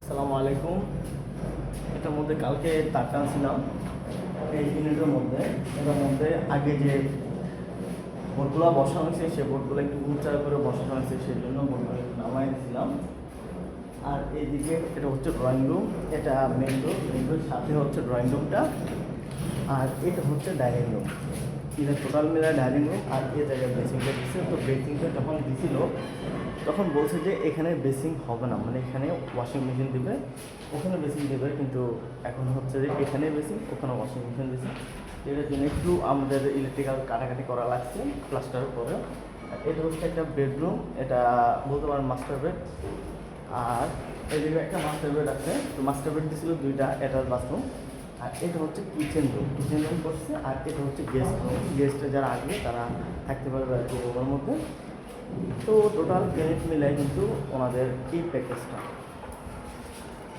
আসসালামু আলাইকুম। এটার মধ্যে কালকে তার টানছিলাম এই ইউনিটের মধ্যে। এটার মধ্যে আগে যে বোর্ডগুলো বসানো হয়েছে সেই বোর্ডগুলো একটু উঁচা করে বসানো হয়েছে, সেই জন্য বোর্ডগুলো একটু নামাই দিয়েছিলাম। আর এইদিকে এটা হচ্ছে ড্রয়িং রুম, এটা মেন রুম, মেন রুমের সাথে হচ্ছে ড্রয়িং রুমটা। আর এটা হচ্ছে ডাইনিং রুম, এটা টোটাল মিলে ডাইনিং রুম। আর এই জায়গায় বেসিংটা দিচ্ছে। তো বেসিংটা যখন দিছিল তখন বলছে যে এখানে বেসিং হবে না, মানে এখানে ওয়াশিং মেশিন দেবে, ওখানে বেসিং দেবে। কিন্তু এখন হচ্ছে যে এখানে বেসিং, ওখানে ওয়াশিং মেশিন দিচ্ছে। এটার জন্য একটু আমাদের ইলেকট্রিক্যাল কাটাকাটি করা লাগছে প্লাস্টারের পরে। এটা হচ্ছে একটা বেডরুম, এটা বলতে পারেন মাস্টার বেড। আর এদিকে একটা মাস্টার বেড আছে, তো মাস্টার বেড দিয়েছিল দুইটা, অ্যাটাচ বাথরুম। আর এটা হচ্ছে কিচেন রুম, কিচেন রুম করছে। আর এটা হচ্ছে গেস্ট রুম, গেস্টে যারা আসবে তারা থাকতে পারবে আর কি রুমের মধ্যে। তো টোটাল পেমেন্ট মিলাই কিন্তু ওনাদের এই প্যাকেজটা